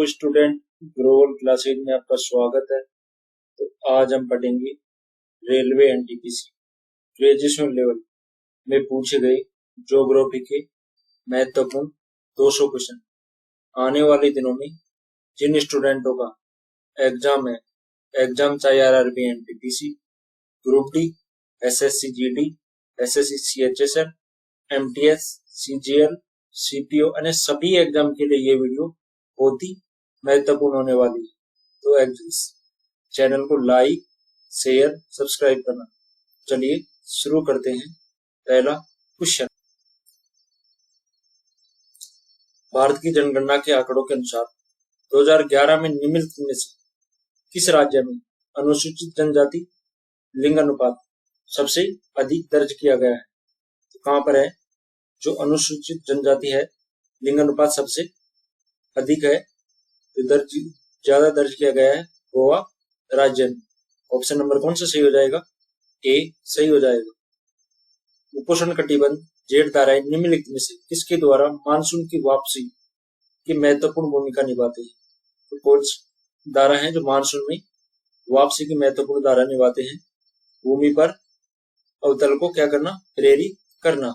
Student, global classes में आपका स्वागत है। तो आज हम पढ़ेंगे रेलवे एनटीपीसी ग्रेजुएशन लेवल में पूछे गए ज्योग्राफी के महत्वपूर्ण 200 क्वेश्चन। आने वाले दिनों में जिन स्टूडेंटों का एग्जाम है, एग्जाम चाहे RRB NTPC, group D, SSC GD, SSC CHSL, MTS, CGL, CPO अन्य सभी एग्जाम के लिए ये वीडियो बहुत ही महत्वपूर्ण होने वाली है। तो इस चैनल को लाइक, शेयर, सब्सक्राइब करना। चलिए शुरू करते हैं। पहला क्वेश्चन, भारत की जनगणना के आंकड़ों के अनुसार 2011 में निम्नलिखित में से किस राज्य में अनुसूचित जनजाति लिंग अनुपात सबसे अधिक दर्ज किया गया है? तो कहां पर है जो अनुसूचित जनजाति है लिंग अनुपात सबसे अधिक है, ज्यादा दर्ज किया गया है गोवा राज्य में। ऑप्शन नंबर कौन सा सही हो जाएगा? ए सही हो जाएगा। उपोष्ण कटिबंध जेठ धाराएं निम्नलिखित में से किसके द्वारा मानसून की वापसी की महत्वपूर्ण भूमिका निभाते हैं? तो कौन सी धारा है जो मानसून में वापसी की महत्वपूर्ण धारा निभाते हैं? भूमि पर अवतल को क्या करना? प्रेरित करना।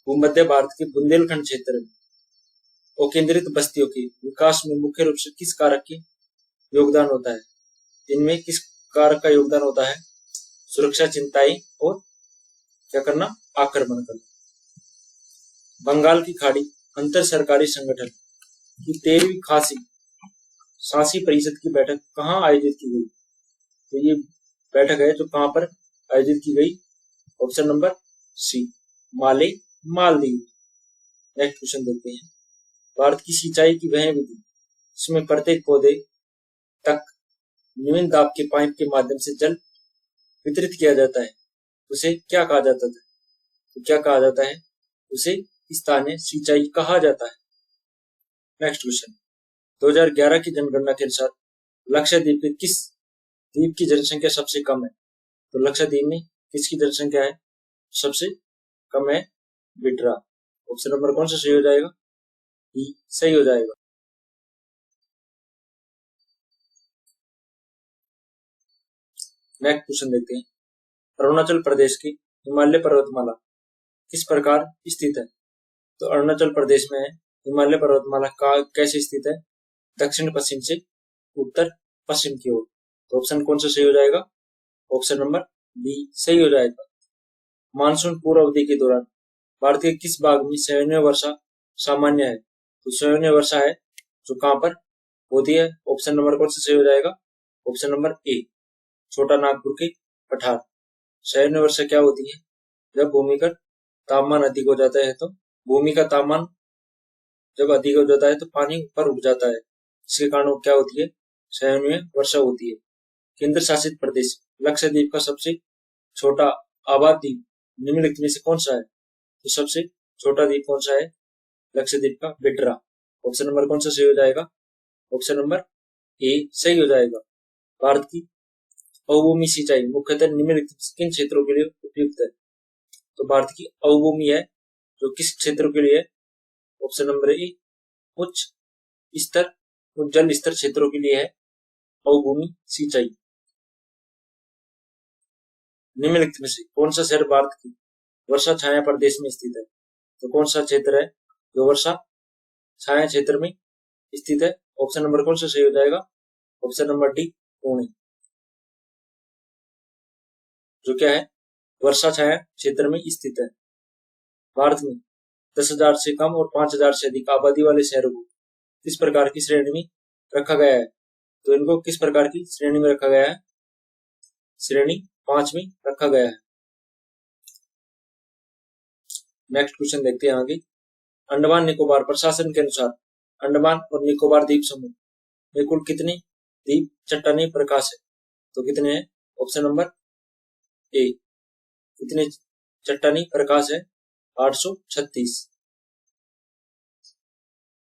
भूमध्य भारत के बुंदेलखंड क्षेत्र में और केंद्रित बस्तियों के विकास में मुख्य रूप से किस कारक के योगदान होता है? इनमें किस कारक का योगदान होता है? सुरक्षा चिंताएं और क्या करना? आक्रमण करना। बंगाल की खाड़ी अंतर सरकारी संगठन की 13वीं शासी परिषद की बैठक कहाँ आयोजित की गई? तो ये बैठक है जो कहां पर आयोजित की गई? Option number C, Maldives. Next question देखते हैं। भारत की सिंचाई की वह विधि जिसमें प्रत्येक पौधे तक निम्न दाब के पाइप के माध्यम से जल वितरित किया जाता है, उसे क्या कहा जाता है? तो क्या कहा जाता है? उसे स्थानीय सिंचाई कहा जाता है। नेक्स्ट क्वेश्चन, 2011 की जनगणना के अनुसार लक्षद्वीप के किस द्वीप की जनसंख्या सबसे कम है? तो लक्षद्वीप में किसकी जनसंख्या है सबसे कम है? बिटरा। ऑप्शन नंबर कौन सा सही हो जाएगा? ई सही हो जाएगा। नेक्स्ट क्वेश्चन देखते हैं। अरुणाचल प्रदेश की हिमालय पर्वतमाला किस प्रकार स्थित है? तो अरुणाचल प्रदेश में हिमालय पर्वतमाला कैसे स्थित है? दक्षिण पश्चिम से उत्तर पश्चिम की ओर। तो ऑप्शन कौन सा सही हो जाएगा? ऑप्शन नंबर बी सही हो जाएगा। मानसून पूर्व अवधि के दौरान भारत के किस भाग में सैन्य वर्षा सामान्य है? तो सैन्य वर्षा है जो कहां पर होती है? ऑप्शन नंबर कौन सा सही हो जाएगा? ऑप्शन नंबर ए, छोटा नागपुर के पठार। सैन्य वर्षा क्या होती है? जब भूमि का तापमान अधिक हो जाता है, तो भूमि का तापमान जब अधिक हो जाता है तो पानी ऊपर उठ जाता है, इसके कारण क्या होती है? सैन्य वर्षा होती है। केंद्र शासित प्रदेश लक्षद्वीप का सबसे छोटा आबाद द्वीप निम्नलिखित में से कौन सा है? तो सबसे छोटा द्वीप कौन सा है लक्षद्वीप का? बिटरा। ऑप्शन नंबर कौन सा सही हो जाएगा? ऑप्शन नंबर ए सही हो जाएगा। भारत की अवभूमि सिंचाई मुख्यतः निम्नलिखित किन क्षेत्रों के लिए उपयुक्त है? तो भारत की अवभूमि है जो किस क्षेत्रों के लिए है? ऑप्शन नंबर ए, उच्च स्तर जल स्तर क्षेत्रों के लिए है अवभूमि सिंचाई। निम्नलिखित में से कौन सा शहर भारत की वर्षा छाया प्रदेश में स्थित है? तो कौन सा क्षेत्र है जो वर्षा छाया क्षेत्र में स्थित है? ऑप्शन नंबर कौन सा सही हो जाएगा? ऑप्शन नंबर डी, पुणे, जो क्या है? वर्षा छाया क्षेत्र में स्थित है। भारत में 10,000 से कम और 5,000 से अधिक आबादी वाले शहरों को किस प्रकार की श्रेणी में रखा गया है? तो इनको किस प्रकार की श्रेणी में रखा गया है? श्रेणी 5 में रखा गया है। नेक्स्ट क्वेश्चन देखते हैं आगे। अंडमान निकोबार प्रशासन के अनुसार अंडमान और निकोबार द्वीप समूह में कुल कितने द्वीप चट्टानी प्रकाश है? तो कितने हैं? ऑप्शन नंबर ए, कितने चट्टानी प्रकाश है? 836।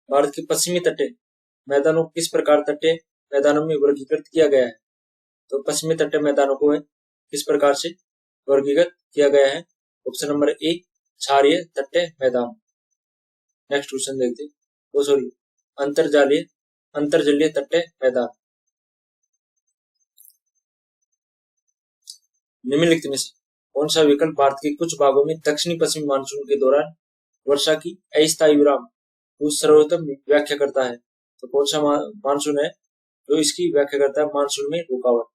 भारत के पश्चिमी तटीय मैदानों को किस प्रकार तटीय मैदानों में वर्गीकृत किया गया है? तो पश्चिमी तटीय मैदानों को किस प्रकार से वर्गीकृत किया गया है? ऑप्शन नंबर ए, क्षारीय तटीय मैदान। नेक्स्ट क्वेश्चन देखते हैं। वो सॉरी अंतरजलीय तटीय मैदान। निम्नलिखित में से कौन सा विकल्प भारत के कुछ भागों में दक्षिणी पश्चिमी मानसून के दौरान वर्षा की अस्थायी विराम को सर्वोत्तम व्याख्या करता है? तो कौन सा मानसून है जो इसकी व्याख्या करता है मानसून में रुकावट?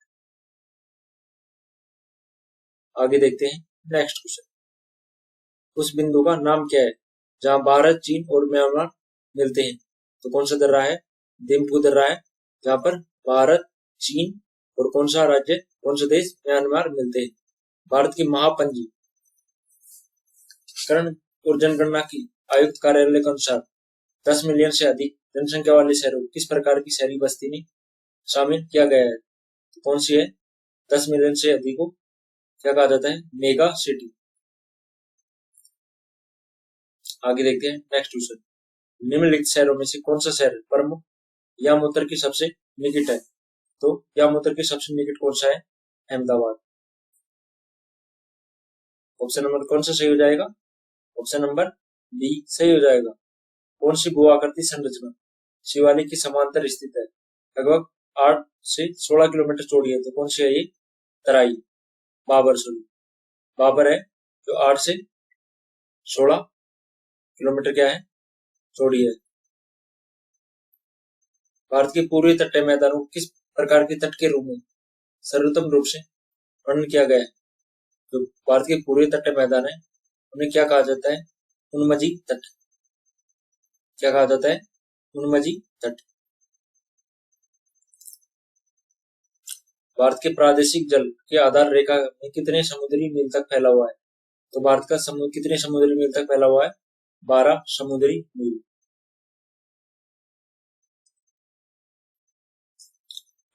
आगे देखते हैं नेक्स्ट क्वेश्चन। उस बिंदु का नाम क्या है जहां भारत, चीन और म्यांमार मिलते हैं? तो कौन सा दर्रा है? दिम्पू दर्रा है, जहां पर भारत, चीन और कौन सा राज्य, कौन सा देश, म्यांमार मिलते हैं। भारत की महापंजीकरण और जनगणना की आयुक्त कार्यालय के अनुसार 10 मिलियन से अधिक जनसंख्या वाले शहरों किस प्रकार की शहरी बस्ती में शामिल किया गया है? तो कौन सी है? 10 मिलियन से अधिक को क्या कहा जाता है? Mega city. आगे देखते हैं नेक्स्ट क्वेश्चन। निम्नलिखित शहरों में से कौन सा शहर प्रमुख यामूत्र की सबसे निकट है? तो यामूत्र के सबसे निकट कौन सा है? अहमदाबाद। ऑप्शन नंबर कौन सा सही हो जाएगा? ऑप्शन नंबर बी सही हो जाएगा। कौन सी भू-आकृति संरचना शिवालिक की समांतर स्थित है, लगभग 8 से 16 किलोमीटर चौड़ी है? तो कौन सी है ये? तराई, बाबर है जो 8 से 16 किलोमीटर क्या है? चौड़ी है। भारत के पूर्वी तटीय मैदानों को किस प्रकार के तट के रूप में सर्वोत्तम रूप से वर्णन किया गया है? जो भारत के पूर्वी तटीय मैदान है उन्हें क्या कहा जाता है? उन्मजी तट। क्या कहा जाता है? उन्मजी तट। भारत के प्रादेशिक जल के आधार रेखा में कितने समुद्री मील तक फैला हुआ है? तो भारत का कितने समुद्री मील तक फैला हुआ है? 12 समुद्री मील।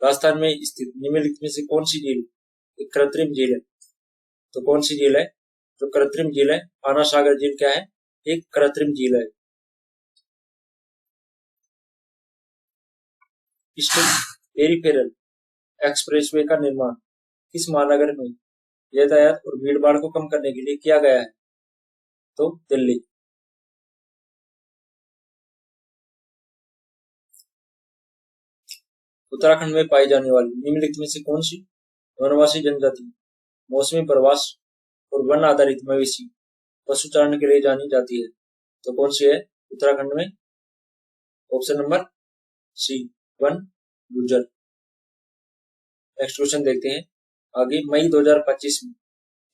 राजस्थान में स्थित निम्नलिखित में से कौन सी झील एक कृत्रिम झील है? तो कौन सी झील है जो कृत्रिम झील है? आना सागर झील क्या है? एक कृत्रिम झील है। ईस्टर्न पेरिफेरल एक्सप्रेसवे का निर्माण किस महानगर में यातायात और भीड़ भाड़ को कम करने के लिए किया गया है? तो दिल्ली। उत्तराखंड में पाई जाने वाली निम्नलिखित में से कौन सी वनवासी जनजाति मौसमी प्रवास और वन आधारित मवेशी पशुचारण के लिए जानी जाती है? तो कौन सी है उत्तराखंड में? Option number C, Van Gujjar. Next question देखते हैं आगे। मई 2025 में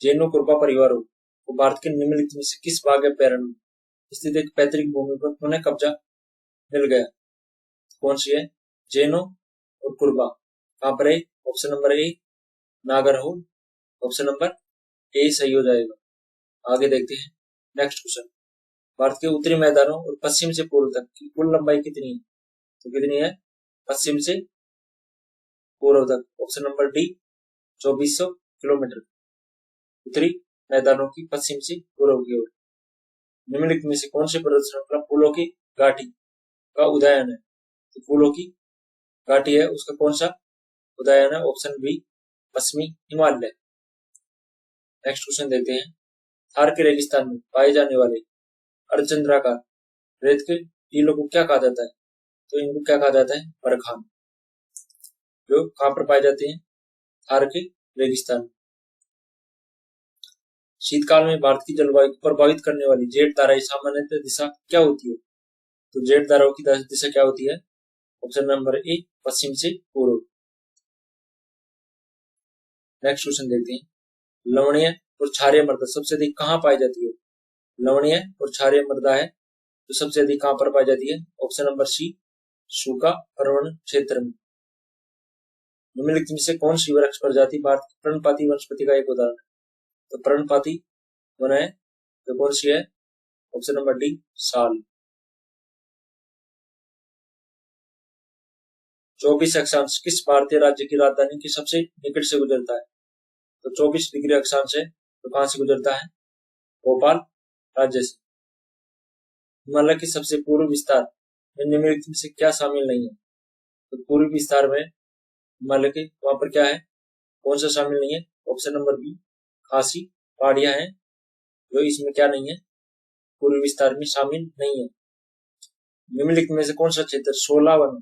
जैनो कुर्बा परिवारों को भारत के निम्नलिखित में से किस भाग अभ्यारण्य में स्थित एक पैतृक भूमि पर पुनः कब्जा मिल गया? कौन सी है? जैनो और कुर्बा कहां पर है? ऑप्शन नंबर ए, नागरहोल। ऑप्शन नंबर ए सही हो जाएगा। आगे देखते हैं नेक्स्ट क्वेश्चन। भारत के उत्तरी मैदानों और पश्चिम से पूर्व तक की कुल लंबाई कितनी है? तो कितनी है पश्चिम से पूर्व तक? Option number D 2400 kilometre. उत्तरी मैदानों की पश्चिम से पूर्व की ओर। निम्नलिखित में से कौन से पर्वत श्रृंखला फूलों की घाटी का उदाहरण है? तो फूलों की घाटी है उसका कौन सा उदाहरण है? ऑप्शन बी पश्चिमी हिमालय। नेक्स्ट क्वेश्चन देखते हैं। थार के रेगिस्तान में पाए जाने वाले अर्धचंद्राकार रेत के टीलों को क्या कहा जाता है? तो इनको क्या कहा जाता है? बरखान। जो कहां पर पाए जाते हैं? थार के रेगिस्तान। शीतकाल में भारत की जलवायु को प्रभावित करने वाली जेट धाराएं सामान्यतः दिशा क्या होती है? तो जेट धाराओं की दिशा क्या होती है? ऑप्शन नंबर ए पश्चिम से पूर्व। नेक्स्ट क्वेश्चन देखते हैं। लवणीय और क्षारीय मृदा सबसे अधिक कहां पाई जाती है? लवणीय और क्षारीय मृदा है तो सबसे अधिक कहां पर पाई जाती है? ऑप्शन नंबर सी सूखा पर्वत क्षेत्र में। निम्नलिखित में से कौन सी वृक्ष प्रजाति भारत की पर्णपाती वनस्पति का एक उदाहरण है? तो पर्णपाती वन है तो कौन सी है? ऑप्शन नंबर डी साल। 24 अक्षांश किस भारतीय राज्य की राजधानी के सबसे निकट से गुजरता है? तो 24 डिग्री अक्षांश है तो कहां से गुजरता है? भोपाल राज्य से। हिमालय के सबसे पूर्व विस्तार में निम्नलिखित में से क्या शामिल नहीं है? तो पूर्वी विस्तार में हिमालय के वहां पर क्या है? कौन सा शामिल नहीं है? ऑप्शन नंबर बी खासी पहाड़ियां हैं जो इसमें क्या नहीं है? पूर्वी विस्तार में शामिल नहीं है। निम्नलिखित में से कौन सा क्षेत्र 16 वनों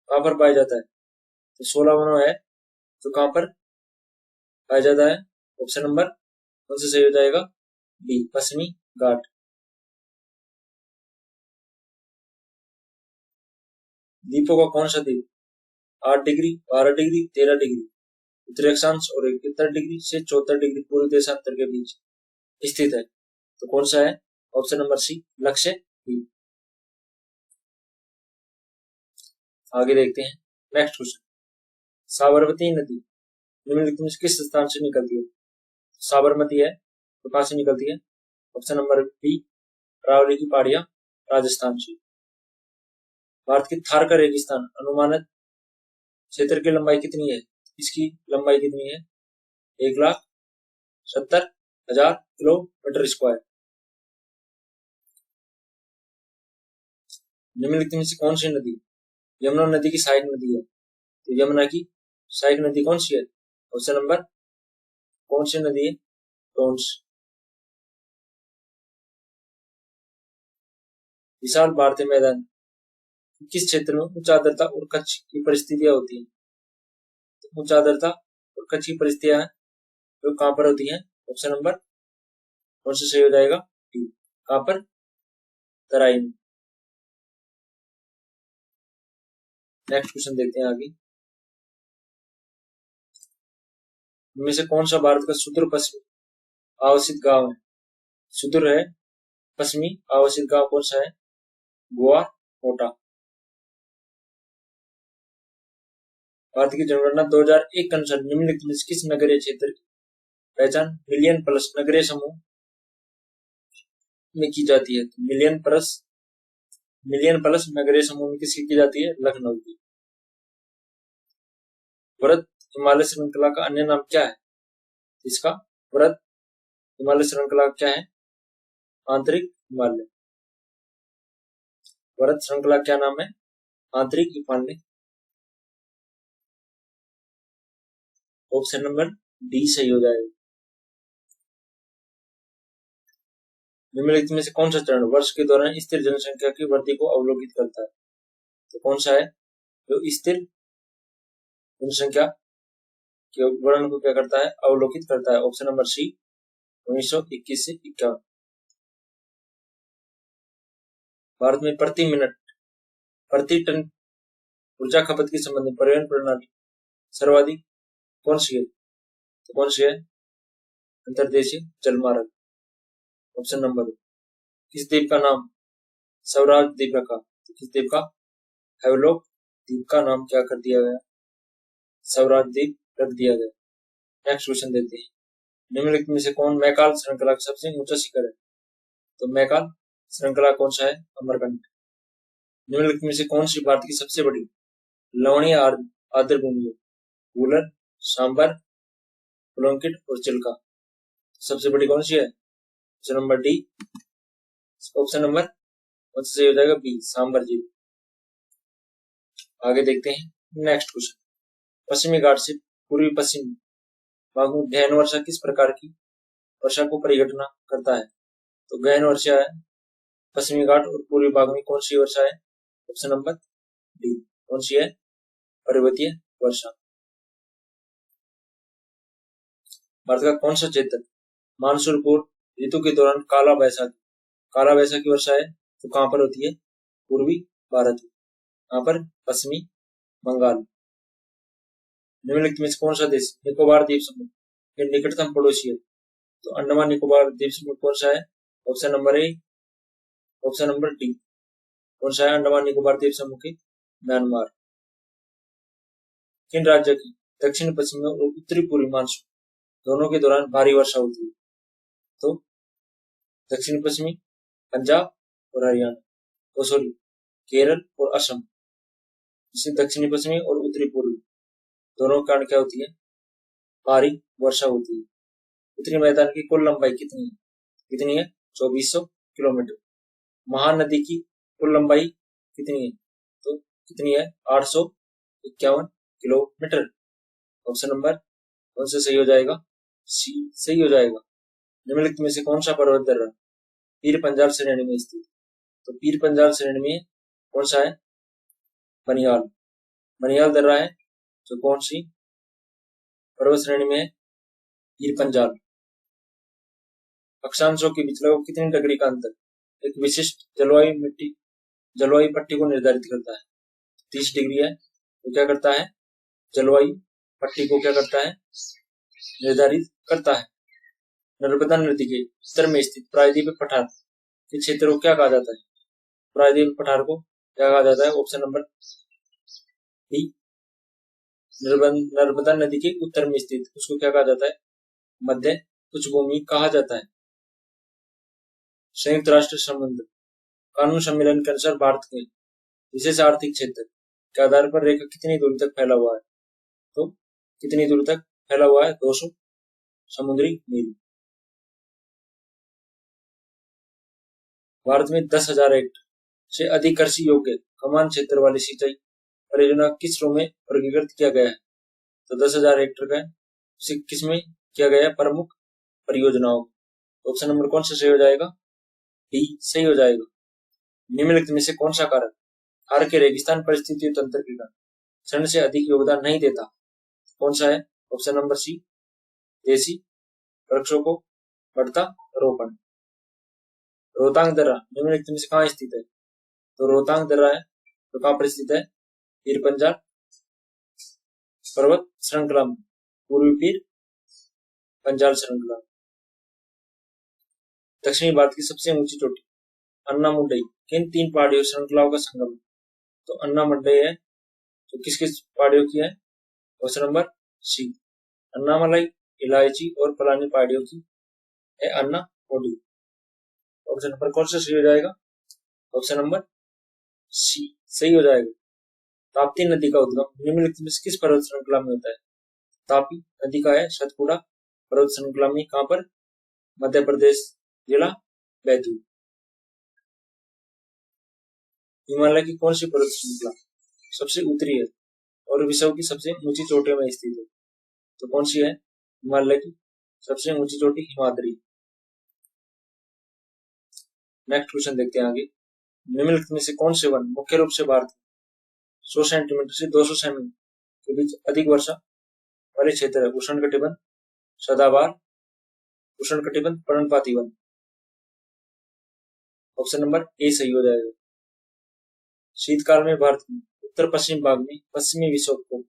कहाँ पर पाया जाता है? तो 16 वनों है तो कहाँ पर पाया जाता है? ऑप्शन नंबर कौन सा सही हो जाएगा? बी, पश्चिमी घाट। द्वीपों का कौन सा द्वीप 8 डिग्री, 12 डिग्री, 13 डिग्री उत्तरी अक्षांश और 71 डिग्री से 74 डिग्री पूर्व देशांतर के बीच स्थित है? तो कौन सा है? Option number C, Lakshadweep. आगे देखते हैं नेक्स्ट क्वेश्चन। साबरमती नदी निम्नलिखित में से किस स्थान से निकलती है? साबरमती है तो कहां से निकलती है? ऑप्शन नंबर बी, अरावली की पहाड़ियां, राजस्थान से। भारत की थार का रेगिस्तान अनुमानित क्षेत्र की लंबाई कितनी है? इसकी लंबाई कितनी है? 1,70,000 किलोमीटर स्क्वायर। निम्नलिखित में से कौन सी नदी यमुना नदी की सहायक नदी है? तो यमुना की सहायक नदी कौन सी है? ऑप्शन नंबर कौन सी नदी है? टोंस। विशाल भारतीय मैदान किस क्षेत्र में उच्च आर्द्रता और कच्छ की परिस्थितियां होती हैं? तो उच्च आर्द्रता और कच्छ की परिस्थितियां जो कहां पर होती हैं? ऑप्शन नंबर कौन सा सही हो जाएगा? डी, कहां पर? तराई में। नेक्स्ट क्वेश्चन देखते हैं आगे। इनमें से कौन सा भारत का सुदूर पश्चिमी आवासित गांव है? सुदूर है पश्चिमी आवासित गांव कौन सा है? गोवा, कोटा। भारत की जनगणना 2001 के अनुसार निम्नलिखित में से किस नगरीय क्षेत्र की पहचान मिलियन प्लस नगरीय समूह में की जाती है? तो मिलियन प्लस नगरीय समूह में किसकी की जाती है? लखनऊ की। वृहद हिमालय श्रृंखला का अन्य नाम क्या है? इसका वृहद हिमालय श्रृंखला क्या है? आंतरिक हिमालय। वृहद श्रृंखला क्या नाम है? आंतरिक हिमालय। ऑप्शन नंबर डी सही हो जाएगा। निम्नलिखित में से कौन सा चरण वर्ष के दौरान स्थिर जनसंख्या की वृद्धि को अवलोकित करता है? तो कौन सा है जो स्थिर जनसंख्या के वर्णन को क्या करता है? अवलोकित करता है। ऑप्शन नंबर सी, 1921 से 51। भारत में प्रति मिनट प्रति टन ऊर्जा खपत के संबंध में परिवहन प्रणाली सर्वाधिक कौन सी है? तो कौन सी है? अंतर्देशीय जलमार्ग। ऑप्शन नंबर किस द्वीप का नाम स्वराज द्वीप रखा? तो किस द्वीप का? हैवलॉक द्वीप का नाम क्या कर दिया गया? स्वराज द्वीप रख दिया गया। नेक्स्ट क्वेश्चन देते हैं। निम्नलिखित में से कौन मैकाल श्रृंखला का सबसे ऊंचा शिखर है? तो मैकाल श्रृंखला कौन सा है? अमरकंटक। निम्नलिखित में से कौन सी भारत की सबसे बड़ी लवणीय आर्द्रभूमि है? वूलर, सांबर, ब्लैंकेट और चिल्का। सबसे बड़ी कौन सी है? Option number D. Option number कौन सा सही हो जाएगा? बी, सांबर झील। आगे देखते हैं नेक्स्ट क्वेश्चन। पश्चिमी घाट से पूर्वी पश्चिम भाग में गहन वर्षा किस प्रकार की वर्षा को परिघटना करता है? तो गहन वर्षा है पश्चिमी घाट और पूर्वी भाग में कौन सी वर्षा है? ऑप्शन नंबर डी, कौन सी है? पर्वतीय वर्षा। भारत का कौन सा क्षेत्र मानसून पूर्व ऋतु के दौरान काला वैसाखी वर्षा है? तो कहां पर होती है? पूर्वी भारत में। कहां पर? पश्चिमी बंगाल। निम्नलिखित में से कौन सा देश निकोबार द्वीप समूह के निकटतम पड़ोसी है? तो अंडमान निकोबार द्वीप समूह कौन सा है? Option number A, option number D, कौन सा है अंडमान निकोबार द्वीप समूह के? म्यांमार। किन राज्यों की दक्षिण पश्चिमी और उत्तरी पूर्वी मानसून दोनों के दौरान भारी वर्षा होती है? तो दक्षिण पश्चिमी पंजाब और हरियाणा, तो सॉरी केरल और असम। इसे दक्षिणी पश्चिमी और उत्तरी पूर्वी दोनों के कारण क्या होती है? भारी वर्षा होती है। उत्तरी मैदान की कुल लंबाई कितनी है? कितनी है? 2400 किलोमीटर। महानदी की कुल लंबाई कितनी है? तो कितनी है? 851 किलोमीटर। ऑप्शन नंबर कौन सा सही हो जाएगा? सी सही हो जाएगा। निम्नलिखित में से कौन सा पर्वत दर्रा पीर पंजाल श्रेणी में स्थित? तो पीर पंजाल श्रेणी में कौन सा है? बनियाल। बनियाल दर्रा है जो कौन सी पर्वत श्रेणी में है? पीर पंजाल। अक्षांशों के बीच लगभग कितने डिग्री का अंतर एक विशिष्ट जलवायु पट्टी को निर्धारित करता है? 30 डिग्री है। तो क्या करता है? जलवायु पट्टी को क्या करता है? निर्धारित करता है। नर्मदा नदी के उत्तर में स्थित प्रायद्वीपीय पठार के क्षेत्र को क्या कहा जाता है? प्रायद्वीपीय पठार को क्या कहा जाता है? ऑप्शन नंबर बी, नर्मदा नदी के उत्तर में स्थित उसको क्या कहा जाता है? मध्य उच्चभूमि कहा जाता है। संयुक्त राष्ट्र संबंध कानून सम्मेलन के अनुसार भारत के विशेष आर्थिक क्षेत्र के आधार पर रेखा कितनी दूरी तक फैला हुआ है? तो कितनी दूरी तक फैला हुआ है? 200 समुद्री मील। भारत में 10,000 हेक्टेयर से अधिक कृषि योग्य कमान क्षेत्र वाली सिंचाई परियोजना किस रो में वर्गीकृत किया गया है? तो 10,000 हेक्टेयर का किसमें किया गया है? प्रमुख परियोजनाओं। ऑप्शन नंबर कौन सा सही हो जाएगा? डी सही हो जाएगा। निम्नलिखित में से कौन सा कारक थार के रेगिस्तान परिस्थितियों तंत्र के कारण क्षण से अधिक योगदान नहीं देता? कौन सा है? ऑप्शन नंबर सी, देसी वृक्षों को बढ़ता रोपण। रोहतांग दर्रा निम्नलिखित में से कहाँ स्थित है? तो रोहतांग दर्रा है तो कहाँ पर स्थित है? पीर पंजाल पर्वत श्रृंखला में, पूर्वी पीर पंजाल श्रृंखला। दक्षिणी भारत की सबसे ऊंची चोटी अन्नामुंडई किन 3 पहाड़ियों श्रृंखलाओं का संगम है? तो अन्नामुंडई है तो किस किस पहाड़ियों की है? ऑप्शन नंबर सी, अन्नामलाई, इलायची और पलानी पहाड़ियों की है अन्नामुंडई। ऑप्शन नंबर कौन सा सही हो जाएगा? ऑप्शन नंबर सी सही हो जाएगा। ताप्ती नदी का उद्गम निम्नलिखित में किस पर्वत श्रृंखला में होता है? तापी नदी का है सतपुड़ा पर्वत श्रृंखला में। कहां पर? मध्य प्रदेश, जिला बैतूल। हिमालय की कौन सी पर्वत श्रृंखला सबसे उत्तरी है और विश्व की सबसे ऊंची चोटियों में स्थित है? तो कौन सी है हिमालय की सबसे ऊंची चोटी? हिमाद्री। नेक्स्ट क्वेश्चन देखते हैं आगे। निम्नलिखित में से कौन से वन मुख्य रूप से भारत 100 सेंटीमीटर से 200 सेमी के बीच अधिक वर्षा वाले क्षेत्र है? उष्णकटिबंध, सदाबहार, उष्णकटिबंध पर्णपाती वन। ऑप्शन नंबर ए सही हो जाएगा। शीतकाल में भारत में उत्तर पश्चिम भाग में पश्चिमी विक्षोभ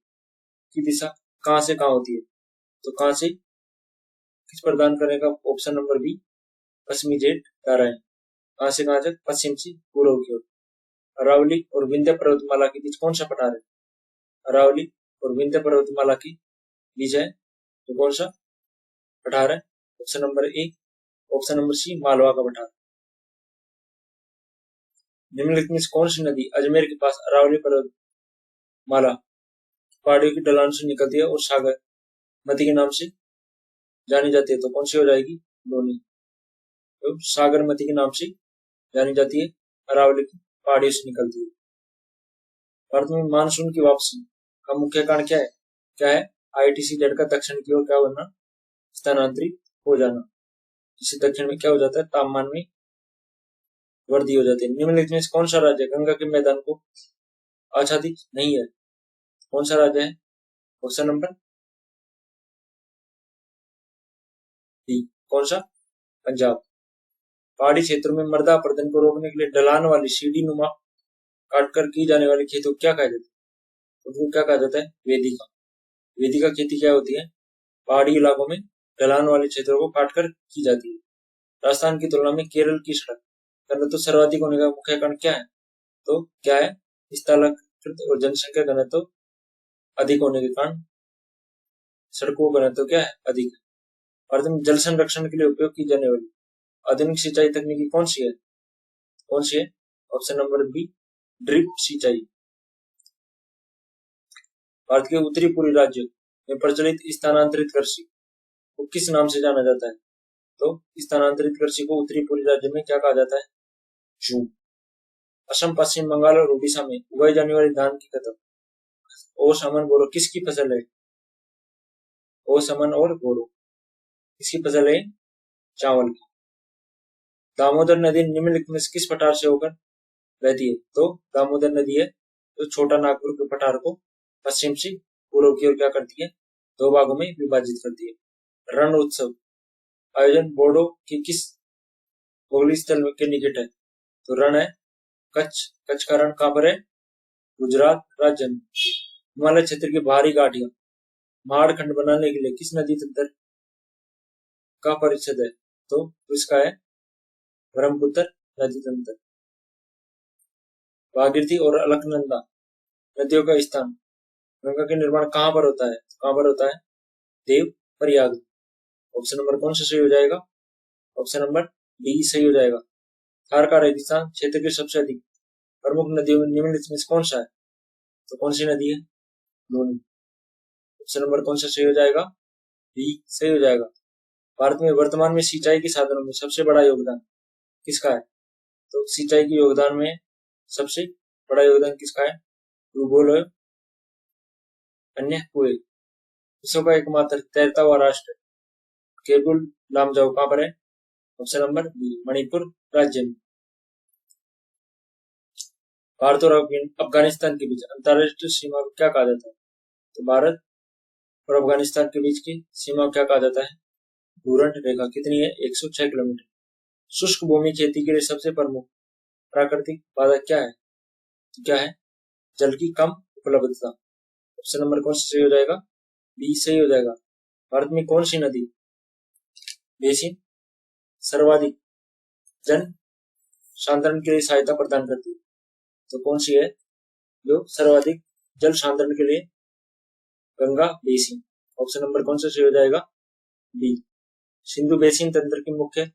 की दिशा कहां से कहां होती है? तो कहां से किस प्रदान करेगा? ऑप्शन नंबर बी, पश्चिमी जेट धाराएं। कहां से कहां तक? पश्चिम से पूर्व की ओर। अरावली और विंध्य पर्वतमाला के बीच कौन सा पठार है? अरावली और विंध्य पर्वतमाला के बीच है तो कौन सा पठार है? Option number A, option number C, Malwa का पठार। निम्नलिखित में कौन सी नदी अजमेर के पास अरावली पर्वतमाला पहाड़ियों की ढलान से निकलती है और सागर मती के नाम से जानी जाती है? तो कौन सी हो जाएगी? दोनों। तो सागरमती के नाम से जानी जाती है, अरावली की पहाड़ियों से निकलती है। भारत में मानसून की वापसी का मुख्य कारण क्या है? क्या है? ITC-Z का दक्षिण की ओर क्या होना? स्थानांतरित हो जाना। जिससे दक्षिण में क्या हो जाता है? तापमान में वृद्धि हो जाती है। निम्नलिखित में कौन सा राज्य गंगा के मैदान को आच्छादित नहीं है? कौन सा राज्य है? ऑप्शन नंबर डी, कौन सा? पंजाब। पहाड़ी क्षेत्रों में मृदा अपरदन को रोकने के लिए ढलान वाली सीढ़ी नुमा काटकर की जाने वाली खेती को क्या कहा जाता है? उसको क्या कहा जाता है? वेदिका। वेदिका खेती क्या होती है? पहाड़ी इलाकों में ढलान वाले क्षेत्रों को काटकर की जाती है। राजस्थान की तुलना में केरल की सड़क घनत्व सर्वाधिक होने का मुख्य कारण क्या है? तो क्या है? स्थलाकृत और जनसंख्या घनत्व अधिक होने के कारण सड़कों का घनत्व क्या है? अधिक है। भारत में जल संरक्षण के लिए उपयोग की जाने वाली आधुनिक सिंचाई तकनीकी कौन सी है? कौन सी है? ऑप्शन नंबर बी, ड्रिप सिंचाई। भारत के उत्तरी पूर्वी राज्य में प्रचलित स्थानांतरित कृषि को किस नाम से जाना जाता है? तो स्थानांतरित कृषि को उत्तरी पूर्वी राज्य में क्या कहा जाता है? झूम। असम, पश्चिम बंगाल और उड़ीसा में उगाई जाने वाली धान की कतम ओस, अमन, बोरो किसकी फसल है? ओस, अमन और बोरो किसकी फसल है? चावल की। दामोदर नदी निम्नलिखित में किस पठार से होकर बहती है। तो दामोदर नदी है जो छोटा नागपुर के पठार को पश्चिम से पूर्व की ओर क्या करती है, दो भागों में विभाजित करती है। रण उत्सव आयोजन बोर्डो की किस भौगोलिक स्थल के निकट है? तो रण है कच्छ। कच्छ का रण कहाँ पर है? गुजरात राज्य में। हिमालय क्षेत्र की बाहरी घाटियां महाड़खंड बनाने के लिए किस नदी तंत्र का परिच्छेद है? तो इसका है ब्रह्मपुत्र नदी तंत्र। भागीरथी और अलकनंदा नदियों का स्थान गंगा के निर्माण कहाँ पर होता है? कहाँ पर होता है? देव प्रयाग। ऑप्शन नंबर कौन सा सही हो जाएगा? ऑप्शन नंबर डी सही हो जाएगा। थार का रेगिस्तान क्षेत्र की सबसे अधिक प्रमुख नदियों में निम्नलिखित में से कौन सा है? तो कौन सी नदी है? लूनी। ऑप्शन नंबर कौन सा सही हो जाएगा? बी सही हो जाएगा। भारत में वर्तमान में सिंचाई के साधनों में सबसे बड़ा योगदान किसका है? तो सिंचाई के योगदान में सबसे बड़ा योगदान किसका है? ट्यूबवेल और अन्य कुएं। विश्व का एकमात्र तैरता हुआ राष्ट्र केबुल लामजाओ कहाँ पर है? ऑप्शन नंबर बी मणिपुर राज्य में। भारत और अफगानिस्तान के बीच अंतर्राष्ट्रीय सीमा को क्या कहा जाता है? तो भारत और अफगानिस्तान के बीच की सीमा को क्या कहा जाता है? डूरंट रेखा। कितनी है? 106 किलोमीटर। शुष्क भूमि खेती के लिए सबसे प्रमुख प्राकृतिक बाधा क्या है? तो क्या है? जल की कम उपलब्धता। ऑप्शन नंबर कौन सा सही हो जाएगा? बी सही हो जाएगा। भारत में कौन सी नदी बेसिन सर्वाधिक जन सांद्रण के लिए सहायता प्रदान करती है? तो कौन सी है जो सर्वाधिक जल सांद्रण के लिए? गंगा बेसिन। ऑप्शन नंबर कौन सा सही हो जाएगा? बी। सिंधु बेसिन तंत्र की मुख्य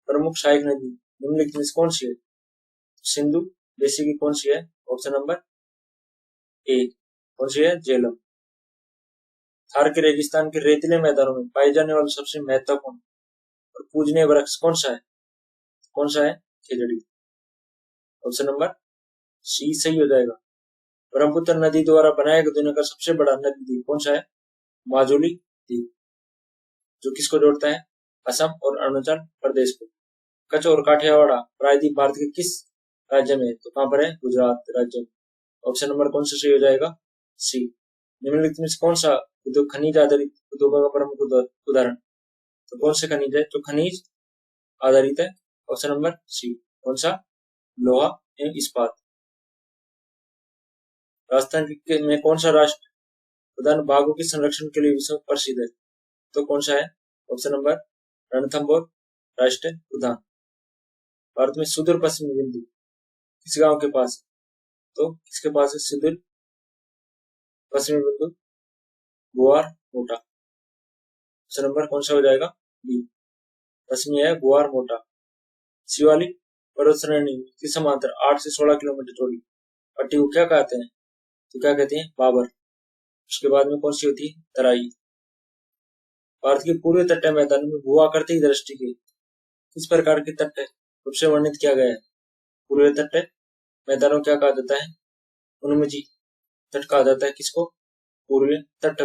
प्रमुख सहायक नदी निम्नलिखित में से कौन सी है? सिंधु बेसिन की कौन सी है? ऑप्शन नंबर ए। कौन सी है? झेलम। थार के रेगिस्तान के रेतीले मैदानों में पाए जाने वाला सबसे महत्वपूर्ण और पूजनीय वृक्ष कौन सा है? कौन सा है? खेजड़ी। ऑप्शन नंबर सी सही हो जाएगा। ब्रह्मपुत्र नदी द्वारा बनाया गया दुनिया का सबसे बड़ा नदी द्वीप कौन सा है? माजुली द्वीप, जो किसको जोड़ता है? असम और अरुणाचल प्रदेश को। कच्छ और काठियावाड़ प्रायद्वीप भारत के किस राज्य में है? तो कहां पर है? गुजरात राज्य में। ऑप्शन नंबर कौन सा सही हो जाएगा? सी। निम्नलिखित में से कौन सा उद्योग खनिज आधारित उद्योगों का प्रमुख उदाहरण? तो कौन से खनिज है जो खनिज आधारित है? Option number C. कौन सा? लोहा एवं इस्पात। राजस्थान में कौन सा राष्ट्र प्रधान बाघों के संरक्षण के लिए विश्व प्रसिद्ध है? तो कौन सा है? ऑप्शन नंबर रणथंभौर राष्ट्रीय उद्यान। भारत में सुदूर पश्चिमी बिंदु किस गांव के पास? तो किसके पास है सुदूर पश्चिमी बिंदु? गुआर मोटा। ऑप्शन नंबर कौन सा हो जाएगा? बी। पश्चिमी है गुआर मोटा। शिवालिक पर्वत श्रेणी की समांतर 8 से 16 किलोमीटर चौड़ी पट्टी को क्या कहते हैं? तो क्या कहते हैं? बाबर। उसके बाद में कौन सी होती है? तराई। भारत के पूर्वी तटीय मैदान में भू आकृतिक दृष्टि के किस प्रकार के तट रूप से वर्णित किया गया है? पूर्वी तटीय मैदानों क्या कहा जाता है? उन्मुची तट कहा जाता है। किसको? पूर्वी तट।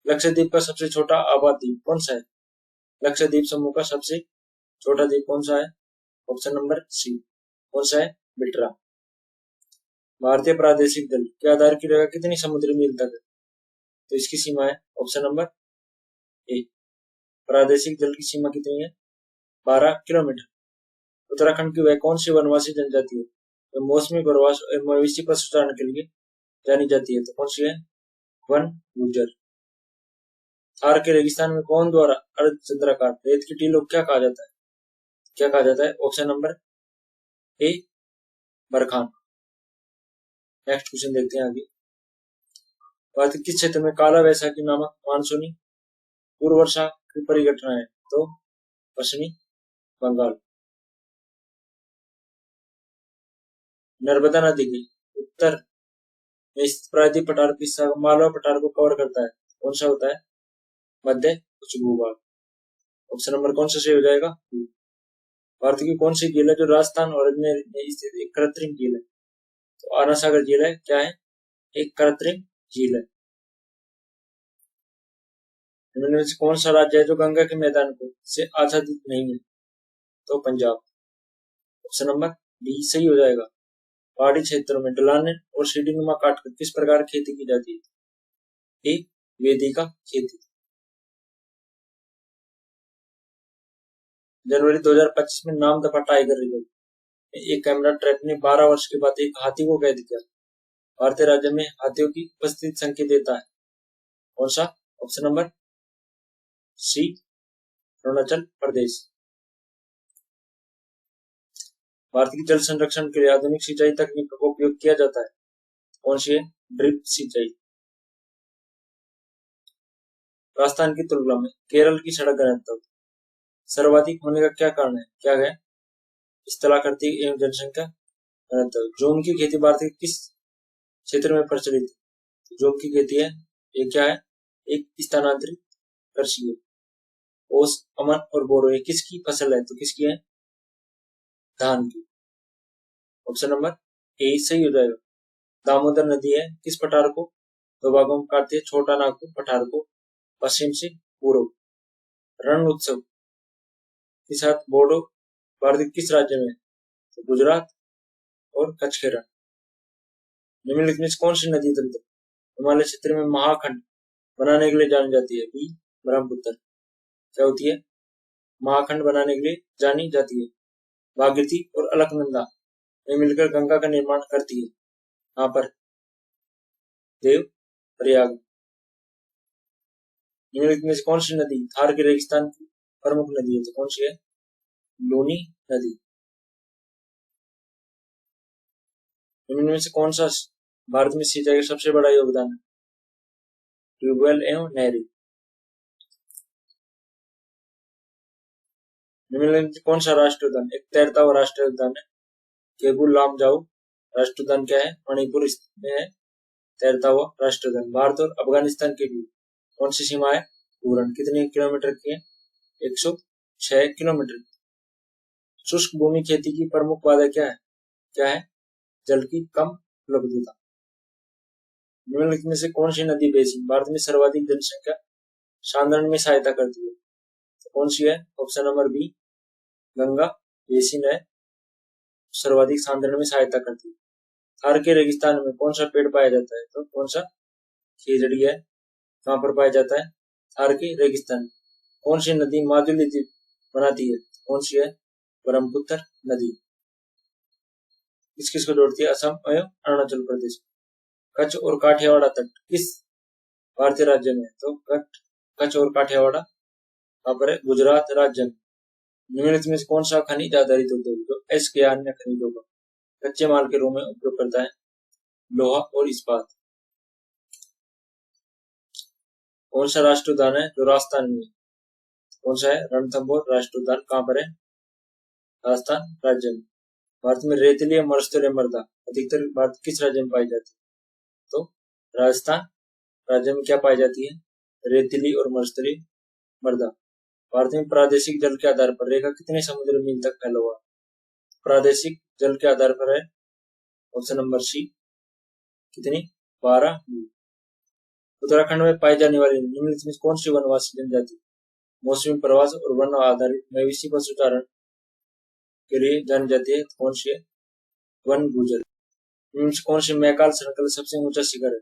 लक्षद्वीप का सबसे छोटा आबाद द्वीप कौन सा है? लक्षद्वीप समूह का सबसे छोटा द्वीप कौन सा है? Option number C. कौन सा है? बिटरा। भारतीय प्रादेशिक दल के आधार की रेखा कितनी समुद्री मील तक है? तो इसकी सीमा है ऑप्शन नंबर ए। प्रादेशिक दल की सीमा कितनी है? 12 किलोमीटर। उत्तराखंड की वह कौन सी वनवासी जनजाति है जो मौसमी प्रवास और मवेशी पशुचारण के लिए जानी जाती है? तो कौन सी है? वन गुर्जर। थार के रेगिस्तान में कौन द्वारा अर्धचंद्राकार रेत की टीलों को क्या कहा जाता है? क्या कहा जाता है? ऑप्शन नंबर ए बरखान। नेक्स्ट क्वेश्चन देखते हैं आगे। भारत के किस क्षेत्र में काला वैसाखी नामक मानसूनी पूर्व वर्षा की परिघटना है? तो पश्चिमी बंगाल। नर्मदा नदी के उत्तर में स्थित प्रायद्वीप पठार की मालवा पठार को कवर करता है। कौन सा होता है? मध्य उच्च भूभाग। ऑप्शन नंबर कौन सा सही हो जाएगा? भारत की कौन सी झील है जो राजस्थान और अजमेर में स्थित एक कृत्रिम झील है? तो आना सागर झील है। क्या है? एक कृत्रिम झील है। इनमें से कौन सा राज्य है जो गंगा के मैदान को से आच्छादित नहीं है? तो पंजाब। ऑप्शन नंबर डी सही हो जाएगा। पहाड़ी क्षेत्रों में ढलान और सीढ़ीनुमा काटकर किस प्रकार खेती की जाती है? ए, वेदिका खेती। जनवरी 2025 में नाम दफा टाइगर रिजर्व एक कैमरा ट्रैप ने 12 वर्ष के बाद एक हाथी को कैद किया। भारतीय राज्य में हाथियों की उपस्थिति संकेत देता है कौन सा? ऑप्शन नंबर सी, अरुणाचल प्रदेश। भारत की जल संरक्षण के लिए आधुनिक सिंचाई तकनीक का उपयोग किया जाता है कौन सी है? ड्रिप सिंचाई। राजस्थान की तुलना में केरल की सड़क घनत्व सर्वाधिक होने का क्या कारण है? क्या है? स्थलाकृति एवं जनसंख्या घनत्व। जोम की खेती भारत के किस क्षेत्र में प्रचलित है? जोम की खेती है ये क्या है? एक स्थानांतरित कृषि है। ओस, अमन और बोरो ये किसकी फसल है? तो किसकी है? धान की। ऑप्शन नंबर ए सही हो जाएगा। दामोदर नदी है किस पठार को दो भागों में काटती है? छोटा नागपुर पठार को पश्चिम से पूर्व। रण उत्सव के साथ बोडो भारत के किस राज्य में? तो गुजरात और कच्छ के रण। निम्नलिखित में कौन सी नदी तंत्र हिमालय क्षेत्र में महाखंड बनाने के लिए जानी जाती है? बी, ब्रह्मपुत्र। क्या होती है? महाखंड बनाने के लिए जानी जाती है। भागीरथी और अलकनंदा में मिलकर गंगा का निर्माण करती है। यहाँ पर देव प्रयाग। निम्नलिखित में से कौन सी नदी थार के रेगिस्तान की प्रमुख नदी है? तो कौन सी है? लूनी नदी। निम्न में से कौन सा भारत में सिंचाई का सबसे बड़ा योगदान है? ट्यूबवेल एवं नहरी। निम्नलिखित में से कौन सा राष्ट्रीय उद्यान एक तैरता हुआ राष्ट्रीय उद्यान है? केबुल लामजाओ राष्ट्रीय उद्यान क्या है? मणिपुर में है तैरता हुआ राष्ट्रीय उद्यान। भारत और अफगानिस्तान के बीच कौन सी सीमा है? पूर्ण। कितने किलोमीटर की है? 106 किलोमीटर। शुष्क भूमि खेती की प्रमुख बाधा क्या है? क्या है? जल की कम उपलब्धता। निम्नलिखित में से कौन सी नदी बेसिन भारत में सर्वाधिक जनसंख्या सांद्रण में सहायता करती है? तो कौन सी है? Option number B, Ganga basin है सर्वाधिक सांद्रण में सहायता करती है। थार के रेगिस्तान में कौन सा पेड़ पाया जाता है? तो कौन सा? खेजड़ी है। कहाँ पर पाया जाता है? थार के रेगिस्तान। कौन सी नदी माजुली द्वीप बनाती है? कौन सी है? ब्रह्मपुत्र नदी। किस किस को जोड़ती है? असम एवं अरुणाचल प्रदेश। कच्छ और काठियावाड़ तट किस भारतीय राज्य में? तो कच्छ और काठियावाड़ कहाँ पर है? गुजरात राज्य में। निम्नलिखित में से कौन सा खनिज आधारित उद्योग जो एस के अन्य खनिजों का कच्चे माल के रूप में उपयोग करता है? लोहा और इस्पात। कौन सा राष्ट्रीय उद्यान है जो राजस्थान में? कौन सा है? रणथंभौर राष्ट्रीय उद्यान। कहाँ पर है? राजस्थान राज्य में। भारत में रेतीली मरुस्थलीय मृदा अधिकतर भारत किस राज्य में पाई जाती है? तो राजस्थान राज्य में क्या पाई जाती है? रेतीली और मरुस्थलीय मृदा। भारत में प्रादेशिक जल के आधार पर रेखा कितने समुद्र मील तक फैला हुआ? प्रादेशिक जल के आधार पर है ऑप्शन नंबर सी, कितनी? 12 मील। उत्तराखंड में पाई जाने वाली निम्नलिखित में कौन सी वनवासी जनजाति मौसमी प्रवास और वन आधारित मवेशी पशुचारण के लिए जानी जाती है? कौन सी है? वन गुजर। कौन सी मैकाल श्रृंखला सबसे ऊंचा शिखर है?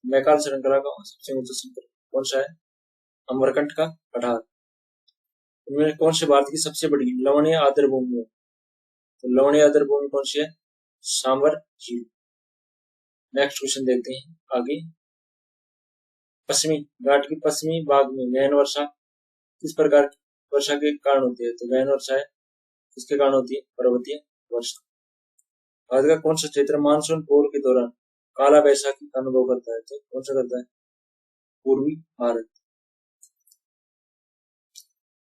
मैकाल श्रृंखला का सबसे ऊंचा शिखर कौन सा है? अमरकंटक का पठार। इनमें कौन सी भारत की सबसे बड़ी लवणीय आर्द्र भूमि है? तो लवणीय आर्द्र भूमि कौन सी है? सांबर झील। नेक्स्ट क्वेश्चन देखते हैं आगे। पश्चिमी घाट की पश्चिमी भाग में गहन वर्षा किस प्रकार की वर्षा के कारण होती है? तो गहन वर्षा है किसके कारण होती है? पर्वतीय वर्षा। भारत का कौन सा क्षेत्र मानसून पूर्व के दौरान काला बैसाखी का अनुभव करता है? तो कौन सा करता है? पूर्वी भारत।